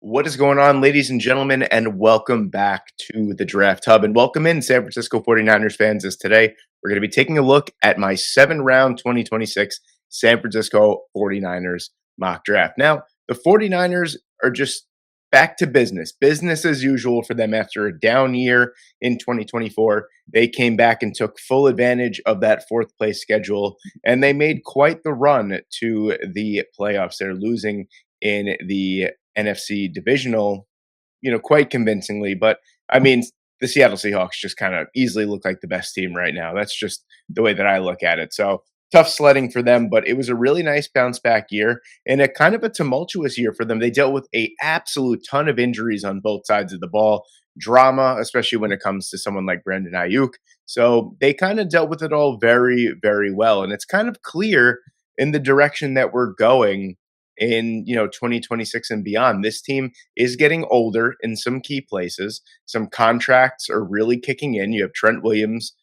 What is going on, ladies and gentlemen, and welcome back to the Draft Hub. And welcome in, San Francisco 49ers fans, as today we're going to be taking a look at my 7 round 2026 San Francisco 49ers mock draft. Now, the 49ers are just back to business as usual for them after a down year in 2024. They came back and took full advantage of that fourth place schedule, and they made quite the run to the playoffs. They're losing in the NFC divisional, quite convincingly. But I mean, the Seattle Seahawks just kind of easily look like the best team right now. That's just the way that I look at it. So tough sledding for them, but it was a really nice bounce back year and a kind of a tumultuous year for them. They dealt with a absolute ton of injuries on both sides of the ball, drama, especially when it comes to someone like Brandon Ayuk. So they kind of dealt with it all very, very well. And it's kind of clear in the direction that we're going in 2026 and beyond. This team is getting older in some key places. Some contracts are really kicking in. You have Trent Williams,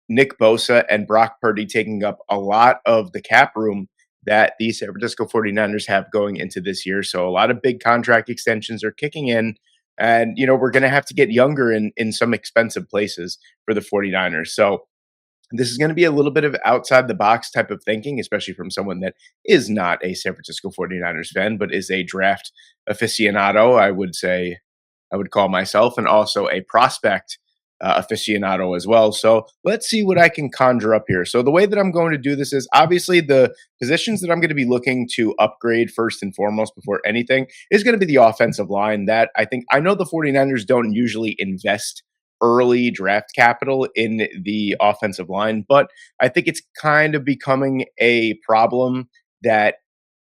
Nick Bosa, and Brock Purdy taking up a lot of the cap room that the San Francisco 49ers have going into this year. So a lot of big contract extensions are kicking in. And, we're going to have to get younger in some expensive places for the 49ers. So this is going to be a little bit of outside the box type of thinking, especially from someone that is not a San Francisco 49ers fan, but is a draft aficionado, I would say, I would call myself, and also a prospect aficionado as well. So let's see what I can conjure up here. So the way that I'm going to do this is obviously the positions that I'm going to be looking to upgrade first and foremost before anything is going to be the offensive line. That I know the 49ers don't usually invest early draft capital in the offensive line, but I think it's kind of becoming a problem that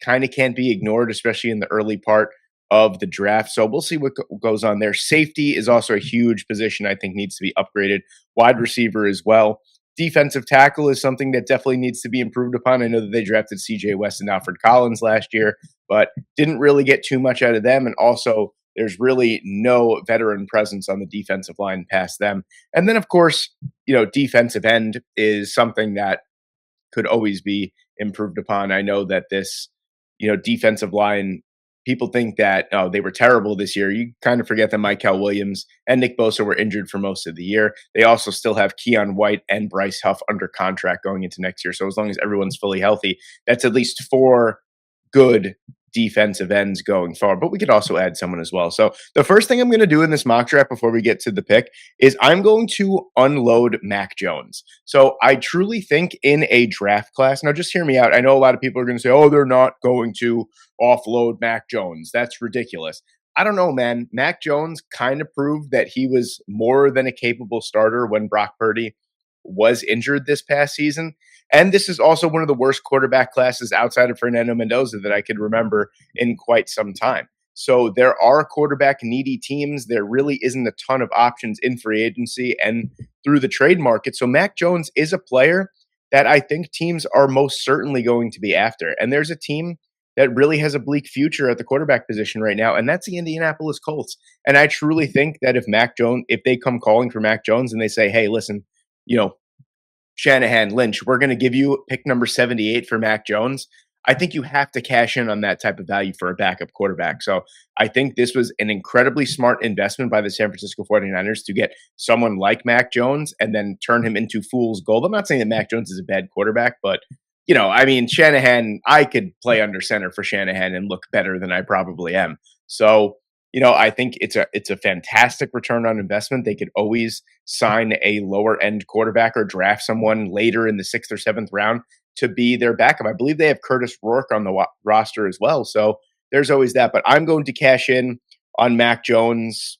kind of can't be ignored, especially in the early part of the draft. So we'll see what goes on there. Safety is also a huge position I think needs to be upgraded. Wide receiver as well. Defensive tackle is something that definitely needs to be improved upon. I know that they drafted CJ West and Alfred Collins last year, but didn't really get too much out of them. And also, there's really no veteran presence on the defensive line past them. And then, of course, defensive end is something that could always be improved upon. I know that this, defensive line, people think that, oh, they were terrible this year. You kind of forget that Michael Williams and Nick Bosa were injured for most of the year. They also still have Keon White and Bryce Huff under contract going into next year. So as long as everyone's fully healthy, that's at least four good defensive ends going forward, but we could also add someone as well. So the first thing I'm going to do in this mock draft before we get to the pick is I'm going to unload Mac Jones. So I truly think in a draft class, now just hear me out. I know a lot of people are going to say, oh, they're not going to offload Mac Jones. That's ridiculous. I don't know, man. Mac Jones kind of proved that he was more than a capable starter when Brock Purdy was injured this past season. And this is also one of the worst quarterback classes outside of Fernando Mendoza that I could remember in quite some time. So there are quarterback needy teams. There really isn't a ton of options in free agency and through the trade market. So Mac Jones is a player that I think teams are most certainly going to be after. And there's a team that really has a bleak future at the quarterback position right now, and that's the Indianapolis Colts. And I truly think that if they come calling for Mac Jones and they say, hey, listen, you know, Shanahan, Lynch, we're going to give you pick number 78 for Mac Jones. I think you have to cash in on that type of value for a backup quarterback. So I think this was an incredibly smart investment by the San Francisco 49ers to get someone like Mac Jones and then turn him into fool's gold. I'm not saying that Mac Jones is a bad quarterback, but Shanahan, I could play under center for Shanahan and look better than I probably am. So, I think it's a fantastic return on investment. They could always sign a lower end quarterback or draft someone later in the 6th or 7th round to be their backup. I believe they have Curtis Rourke on the roster as well. So there's always that. But I'm going to cash in on Mac Jones's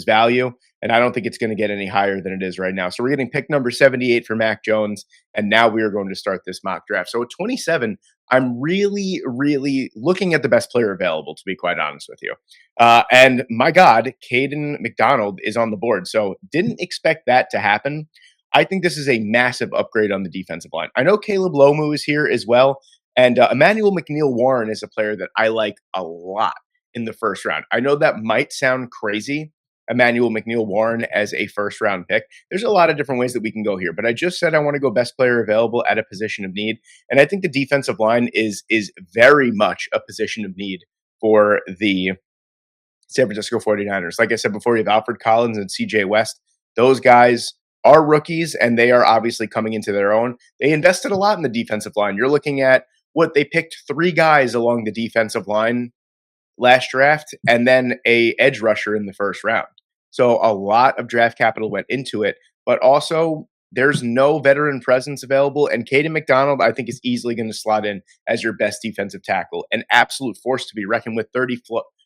value. And I don't think it's going to get any higher than it is right now. So we're getting pick number 78 for Mac Jones. And now we are going to start this mock draft. So at 27, I'm really, really looking at the best player available, to be quite honest with you. And my God, Caden McDonald is on the board. So didn't expect that to happen. I think this is a massive upgrade on the defensive line. I know Caleb Lomu is here as well. And Emmanuel McNeil-Warren is a player that I like a lot in the first round. I know that might sound crazy, Emmanuel McNeil-Warren as a first-round pick. There's a lot of different ways that we can go here, but I just said I want to go best player available at a position of need, and I think the defensive line is very much a position of need for the San Francisco 49ers. Like I said before, you have Alfred Collins and CJ West. Those guys are rookies and they are obviously coming into their own. They invested a lot in the defensive line. You're looking at what they picked three guys along the defensive line last draft and then a edge rusher in the first round. So a lot of draft capital went into it, but also there's no veteran presence available. And Caden McDonald, I think, is easily going to slot in as your best defensive tackle. An absolute force to be reckoned with,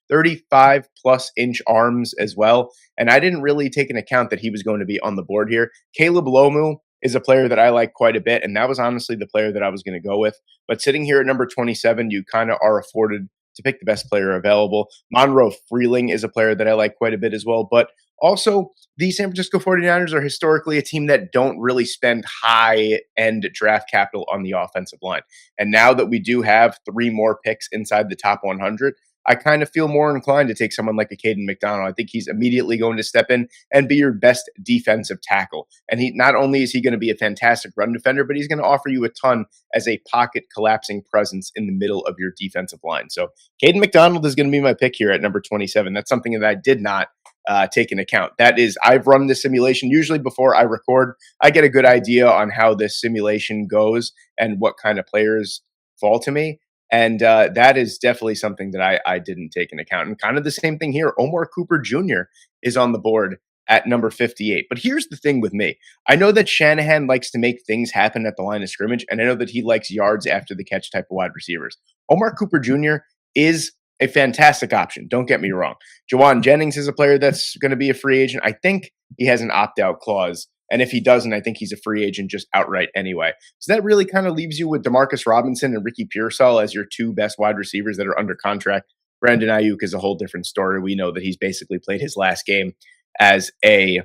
35 plus inch arms as well. And I didn't really take into account that he was going to be on the board here. Caleb Lomu is a player that I like quite a bit. And that was honestly the player that I was going to go with. But sitting here at number 27, you kind of are afforded to pick the best player available. Monroe Freeling is a player that I like quite a bit as well. But also, the San Francisco 49ers are historically a team that don't really spend high end draft capital on the offensive line. And now that we do have three more picks inside the top 100, I kind of feel more inclined to take someone like a Caden McDonald. I think he's immediately going to step in and be your best defensive tackle. And he not only is he going to be a fantastic run defender, but he's going to offer you a ton as a pocket collapsing presence in the middle of your defensive line. So Caden McDonald is going to be my pick here at number 27. That's something that I did not take into account. That is, I've run this simulation usually before I record. I get a good idea on how this simulation goes and what kind of players fall to me. And that is definitely something that I didn't take into account. And kind of the same thing here. Omar Cooper Jr. is on the board at number 58. But here's the thing with me. I know that Shanahan likes to make things happen at the line of scrimmage, and I know that he likes yards after the catch type of wide receivers. Omar Cooper Jr. is a fantastic option. Don't get me wrong. Jawan Jennings is a player that's going to be a free agent. I think he has an opt-out clause. And if he doesn't, I think he's a free agent just outright anyway. So that really kind of leaves you with Demarcus Robinson and Ricky Pearsall as your two best wide receivers that are under contract. Brandon Ayuk is a whole different story. We know that he's basically played his last game as a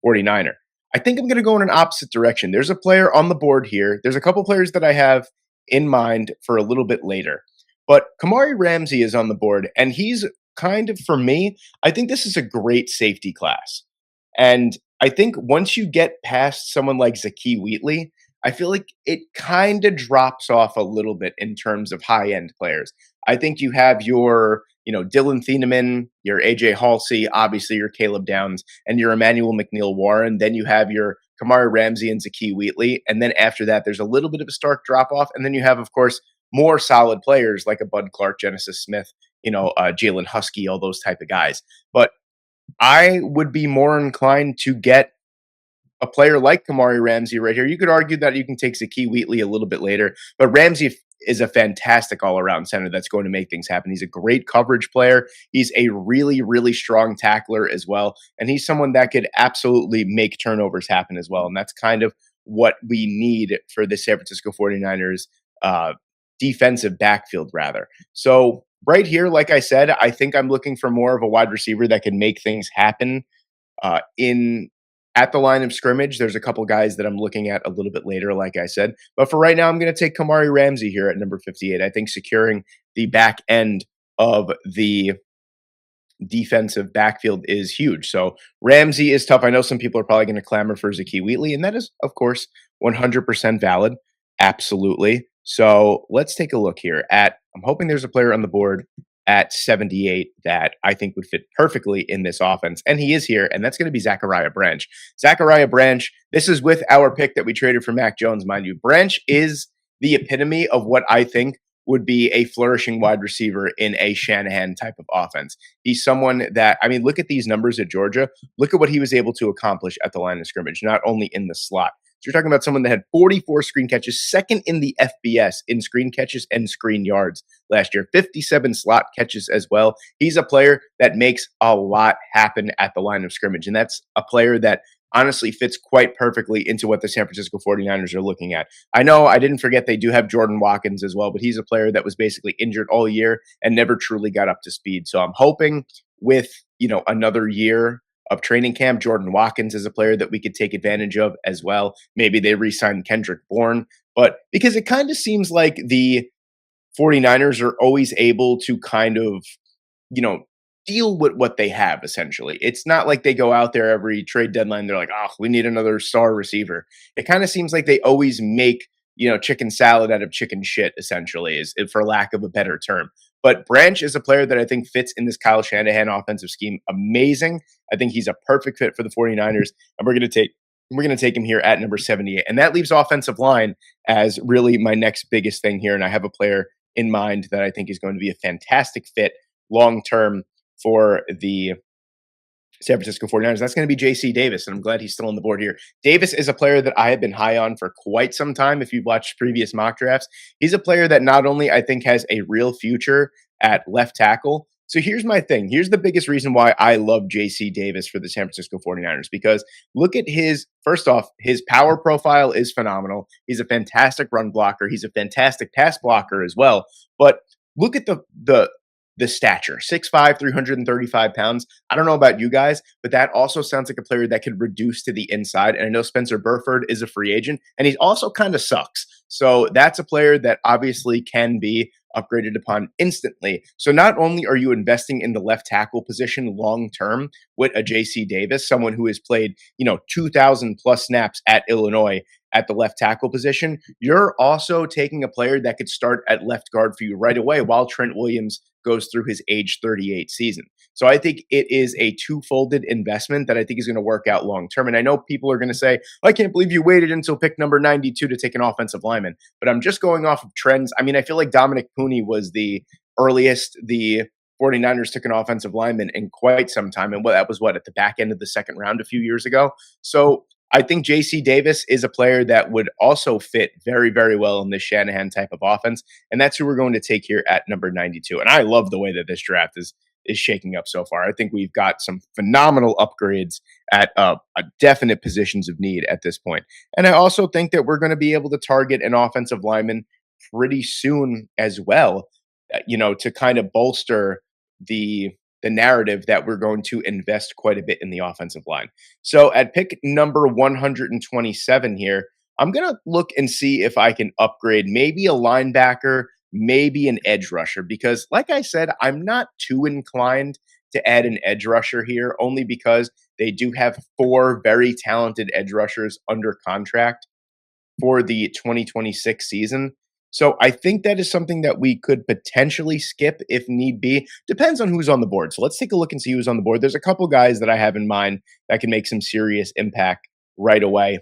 49er. I think I'm going to go in an opposite direction. There's a player on the board here. There's a couple players that I have in mind for a little bit later. But Kamari Ramsey is on the board, and he's kind of, for me, I think this is a great safety class. And I think once you get past someone like Zakee Wheatley, I feel like it kind of drops off a little bit in terms of high-end players. I think you have your, Dylan Thieneman, your AJ Halsey, obviously your Caleb Downs, and your Emmanuel McNeil Warren. Then you have your Kamari Ramsey and Zakee Wheatley. And then after that, there's a little bit of a stark drop-off. And then you have, of course, more solid players like a Bud Clark, Genesis Smith, Jalen Husky, all those type of guys. But I would be more inclined to get a player like Kamari Ramsey right here. You could argue that you can take Zakee Wheatley a little bit later, but Ramsey is a fantastic all-around center that's going to make things happen. He's a great coverage player. He's a really, really strong tackler as well, and he's someone that could absolutely make turnovers happen as well, and that's kind of what we need for the San Francisco 49ers defensive backfield, rather. So right here, like I said, I think I'm looking for more of a wide receiver that can make things happen in at the line of scrimmage. There's a couple guys that I'm looking at a little bit later, like I said. But for right now, I'm going to take Kamari Ramsey here at number 58. I think securing the back end of the defensive backfield is huge. So Ramsey is tough. I know some people are probably going to clamor for Zakee Wheatley, and that is, of course, 100% valid. Absolutely. So let's take a look here at, I'm hoping there's a player on the board at 78 that I think would fit perfectly in this offense. And he is here, and that's going to be Zachariah Branch. Zachariah Branch, this is with our pick that we traded for Mac Jones, mind you. Branch is the epitome of what I think would be a flourishing wide receiver in a Shanahan type of offense. He's someone that, look at these numbers at Georgia. Look at what he was able to accomplish at the line of scrimmage, not only in the slot. So you're talking about someone that had 44 screen catches, second in the FBS in screen catches and screen yards last year, 57 slot catches as well. He's a player that makes a lot happen at the line of scrimmage. And that's a player that honestly fits quite perfectly into what the San Francisco 49ers are looking at. I know I didn't forget they do have Jordan Watkins as well, but he's a player that was basically injured all year and never truly got up to speed. So I'm hoping with, another year of training camp, Jordan Watkins is a player that we could take advantage of as well. Maybe they re-sign Kendrick Bourne, but because it kind of seems like the 49ers are always able to kind of, deal with what they have, essentially. It's not like they go out there every trade deadline. They're like, oh, we need another star receiver. It kind of seems like they always make, chicken salad out of chicken shit, essentially, is for lack of a better term. But Branch is a player that I think fits in this Kyle Shanahan offensive scheme amazing. I think he's a perfect fit for the 49ers, and we're going to take him here at number 78. And that leaves offensive line as really my next biggest thing here. And I have a player in mind that I think is going to be a fantastic fit long term for the San Francisco 49ers. That's going to be JC Davis, and I'm glad he's still on the board here. Davis is a player that I have been high on for quite some time. If you've watched previous mock drafts, he's a player that not only I think has a real future at left tackle. So here's my thing. Here's the biggest reason why I love JC Davis for the San Francisco 49ers, because look at first off, his power profile is phenomenal. He's a fantastic run blocker. He's a fantastic pass blocker as well. But look at the stature, 6'5", 335 pounds. I don't know about you guys, but that also sounds like a player that could reduce to the inside. And I know Spencer Burford is a free agent, and he also kind of sucks. So that's a player that obviously can be upgraded upon instantly. So not only are you investing in the left tackle position long term with a JC Davis, someone who has played, 2,000 plus snaps at Illinois at the left tackle position, you're also taking a player that could start at left guard for you right away while Trent Williams goes through his age 38 season. So I think it is a two-folded investment that I think is going to work out long term. And I know people are going to say, I can't believe you waited until pick number 92 to take an offensive lineman. But I'm just going off of trends. I mean, I feel like Dominic Pooney was the earliest the 49ers took an offensive lineman in quite some time. And that was at the back end of the second round a few years ago. So I think JC Davis is a player that would also fit very, very well in this Shanahan type of offense. And that's who we're going to take here at number 92. And I love the way that this draft is shaking up so far. I think we've got some phenomenal upgrades at a definite positions of need at this point. And I also think that we're going to be able to target an offensive lineman pretty soon as well, to kind of bolster the narrative that we're going to invest quite a bit in the offensive line. So at pick number 127 here, I'm going to look and see if I can upgrade maybe a linebacker, maybe an edge rusher, because like I said, I'm not too inclined to add an edge rusher here, only because they do have 4 very talented edge rushers under contract for the 2026 season. So I think that is something that we could potentially skip if need be. Depends on who's on the board. So let's take a look and see who's on the board. There's a couple guys that I have in mind that can make some serious impact right away.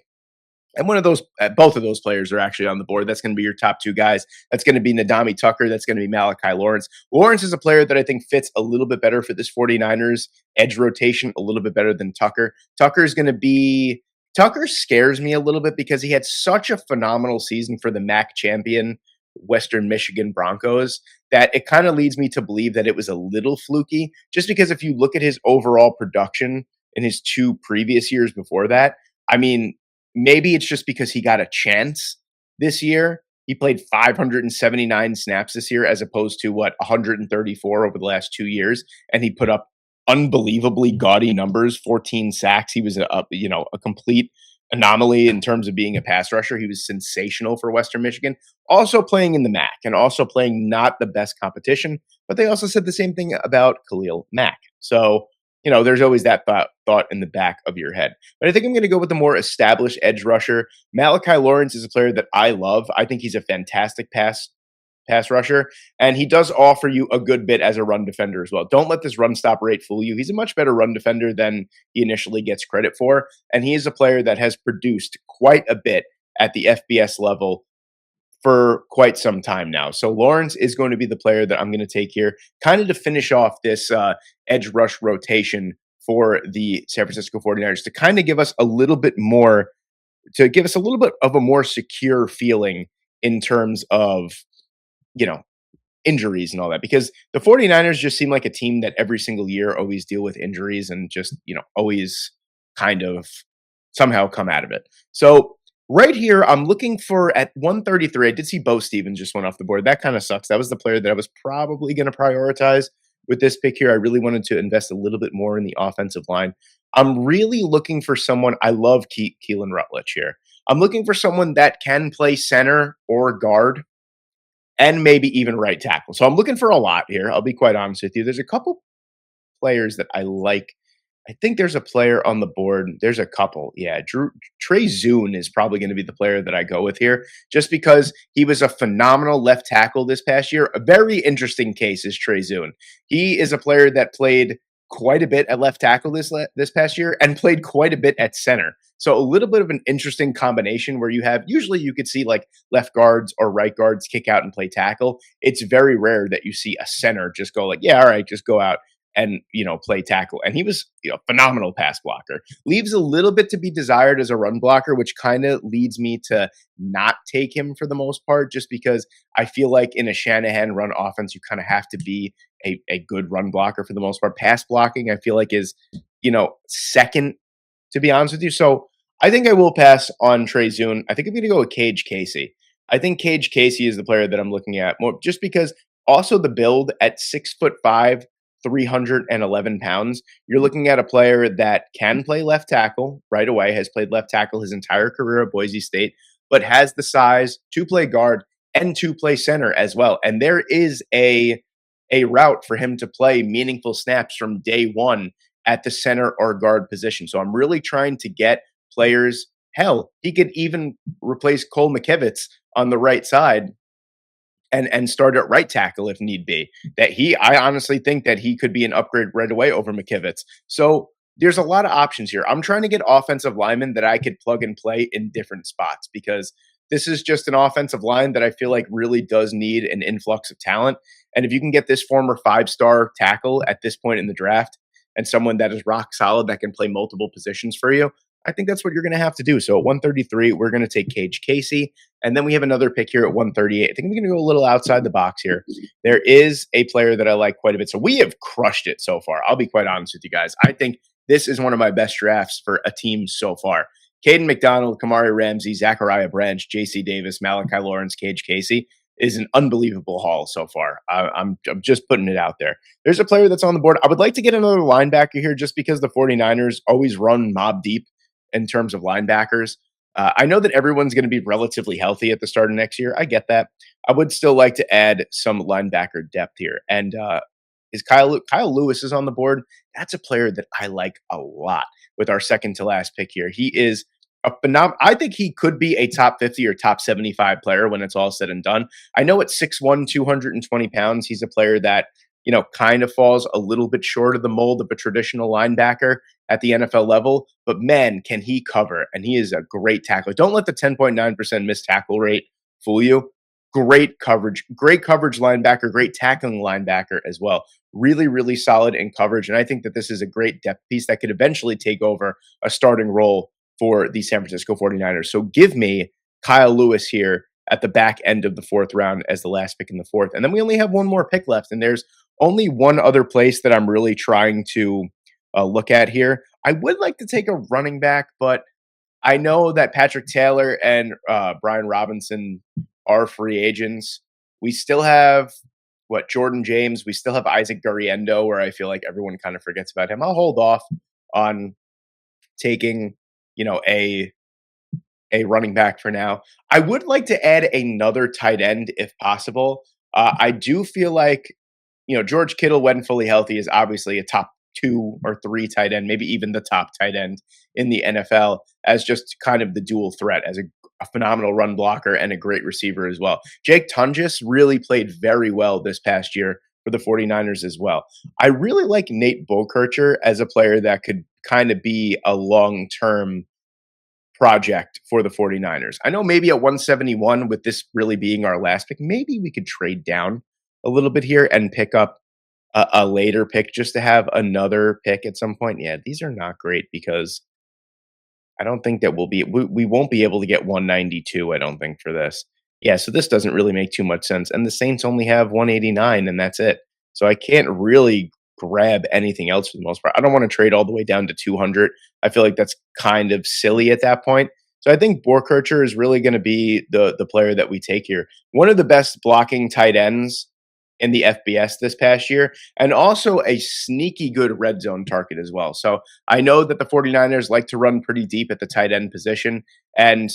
And both of those players are actually on the board. That's going to be your top 2 guys. That's going to be Nadami Tucker. That's going to be Malachi Lawrence. Lawrence is a player that I think fits a little bit better for this 49ers edge rotation, a little bit better than Tucker. Tucker scares me a little bit because he had such a phenomenal season for the MAC champion Western Michigan Broncos that it kind of leads me to believe that it was a little fluky, just because if you look at his overall production in his 2 previous years before that, I mean, maybe it's just because he got a chance this year. He played 579 snaps this year as opposed to 134 over the last 2 years, and he put up unbelievably gaudy numbers, 14 sacks. He was a complete anomaly in terms of being a pass rusher. He was sensational for Western Michigan, also playing in the MAC and also playing not the best competition, but they also said the same thing about Khalil Mack. So, there's always that thought in the back of your head. But I think I'm going to go with the more established edge rusher. Malachi Lawrence is a player that I love. I think he's a fantastic pass rusher, and he does offer you a good bit as a run defender as well. Don't let this run stop rate fool you. He's a much better run defender than he initially gets credit for, and he is a player that has produced quite a bit at the FBS level for quite some time now. So Lawrence is going to be the player that I'm going to take here, kind of to finish off this edge rush rotation for the San Francisco 49ers, to kind of give us a little bit of a more secure feeling in terms of injuries and all that, because the 49ers just seem like a team that every single year always deal with injuries and just, always kind of somehow come out of it. So right here, I'm looking for at 133. I did see Bo Stevens just went off the board. That kind of sucks. That was the player that I was probably going to prioritize with this pick here. I really wanted to invest a little bit more in the offensive line. I'm really looking for someone. I love Keelan Rutledge here. I'm looking for someone that can play center or guard, and maybe even right tackle. So I'm looking for a lot here. I'll be quite honest with you. There's a couple players that I like I think there's a player on the board. There's a couple. Yeah, Trey Zune is probably going to be the player that I go with here, just because he was a phenomenal left tackle this past year. A very interesting case is Trey Zune. He is a player that played quite a bit at left tackle this past year and played quite a bit at center. So a little bit of an interesting combination where you have usually you could see like left guards or right guards kick out and play tackle. It's very rare that you see a center just go like, yeah, all right, just go out and play tackle. And he was phenomenal pass blocker. Leaves a little bit to be desired as a run blocker, which kind of leads me to not take him for the most part, just because I feel like in a Shanahan run offense, you kind of have to be a good run blocker for the most part. Pass blocking, I feel like is second, to be honest with you. So I think I will pass on Trey Zune. I think I'm going to go with Cage Casey. I think Cage Casey is the player that I'm looking at more, just because also the build at 6'5", 311 pounds. You're looking at a player that can play left tackle right away, has played left tackle his entire career at Boise State, but has the size to play guard and to play center as well. And there is a route for him to play meaningful snaps from day one at the center or guard position. So I'm really trying to get players. Hell, he could even replace Cole McKivitz on the right side and start at right tackle if need be. I honestly think that he could be an upgrade right away over McKivitz. So there's a lot of options here. I'm trying to get offensive linemen that I could plug and play in different spots, because this is just an offensive line that I feel like really does need an influx of talent. And if you can get this former 5-star tackle at this point in the draft and someone that is rock solid that can play multiple positions for you, I think that's what you're going to have to do. So at 133, we're going to take Cage Casey. And then we have another pick here at 138. I think we're going to go a little outside the box here. There is a player that I like quite a bit. So we have crushed it so far. I'll be quite honest with you guys. I think this is one of my best drafts for a team so far. Caden McDonald, Kamari Ramsey, Zachariah Branch, JC Davis, Malachi Lawrence, Cage Casey is an unbelievable haul so far. I'm just putting it out there. There's a player that's on the board. I would like to get another linebacker here just because the 49ers always run mob deep in terms of linebackers. I know that everyone's going to be relatively healthy at the start of next year. I get that. I would still like to add some linebacker depth here. And is Kyle Lewis is on the board. That's a player that I like a lot with our second to last pick here. He is a I think he could be a top 50 or top 75 player when it's all said and done. I know at 6'1", 220 pounds, he's a player that, kind of falls a little bit short of the mold of a traditional linebacker at the NFL level, but man, can he cover. And he is a great tackler. Don't let the 10.9% missed tackle rate fool you. Great coverage linebacker, great tackling linebacker as well. Really, really solid in coverage. And I think that this is a great depth piece that could eventually take over a starting role for the San Francisco 49ers. So give me Kyle Lewis here at the back end of the fourth round as the last pick in the fourth. And then we only have one more pick left. And there's only one other place that I'm really trying to look at here. I would like to take a running back, but I know that Patrick Taylor and Brian Robinson are free agents. We still have Jordan James. We still have Isaac Guriendo, where I feel like everyone kind of forgets about him. I'll hold off on taking, a running back for now. I would like to add another tight end if possible. I do feel like, George Kittle, when fully healthy, is obviously a top 2 or 3 tight end, maybe even the top tight end in the NFL, as just kind of the dual threat, as a phenomenal run blocker and a great receiver as well. Jake Tunges really played very well this past year for the 49ers as well. I really like Nate Bokercher as a player that could kind of be a long-term project for the 49ers. I know maybe at 171, with this really being our last pick, maybe we could trade down a little bit here and pick up a later pick just to have another pick at some point. Yeah, these are not great because I don't think that we won't be able to get 192, I don't think, for this. Yeah, so this doesn't really make too much sense. And the Saints only have 189, and that's it. So I can't really grab anything else for the most part. I don't want to trade all the way down to 200. I feel like that's kind of silly at that point. So I think Borkircher is really going to be the player that we take here. One of the best blocking tight ends in the FBS this past year, and also a sneaky good red zone target as well. So I know that the 49ers like to run pretty deep at the tight end position. And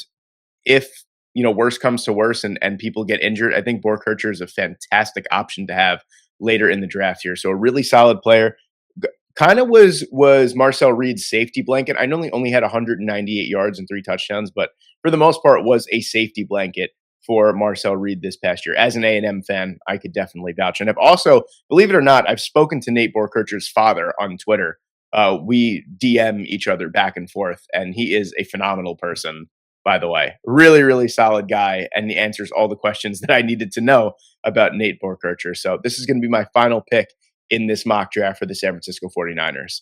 if, worse comes to worse and people get injured, I think Borkircher is a fantastic option to have later in the draft here. So a really solid player. Kind of was Marcel Reed's safety blanket. I know he only had 198 yards and 3 touchdowns, but for the most part, was a safety blanket for Marcel Reed this past year. As an A&M fan, I could definitely vouch. And I've also, believe it or not, I've spoken to Nate Borkircher's father on Twitter. We DM each other back and forth, and he is a phenomenal person, by the way. Really, really solid guy, and he answers all the questions that I needed to know about Nate Borkircher. So this is going to be my final pick in this mock draft for the San Francisco 49ers.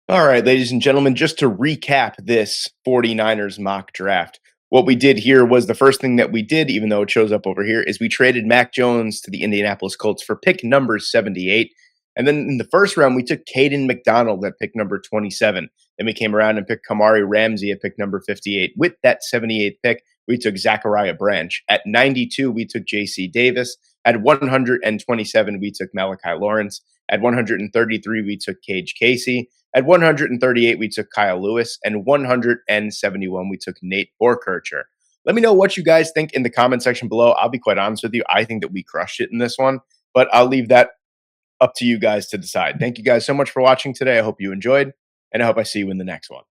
All right, ladies and gentlemen, just to recap this 49ers mock draft, what we did here was the first thing that we did, even though it shows up over here, is we traded Mac Jones to the Indianapolis Colts for pick number 78. And then in the first round, we took Caden McDonald at pick number 27. Then we came around and picked Kamari Ramsey at pick number 58. With that 78th pick, we took Zachariah Branch. At 92, we took J.C. Davis. At 127, we took Malachi Lawrence. At 133, we took Cage Casey. At 138, we took Kyle Lewis. And 171, we took Nate Borkircher. Let me know what you guys think in the comment section below. I'll be quite honest with you. I think that we crushed it in this one, but I'll leave that up to you guys to decide. Thank you guys so much for watching today. I hope you enjoyed, and I hope I see you in the next one.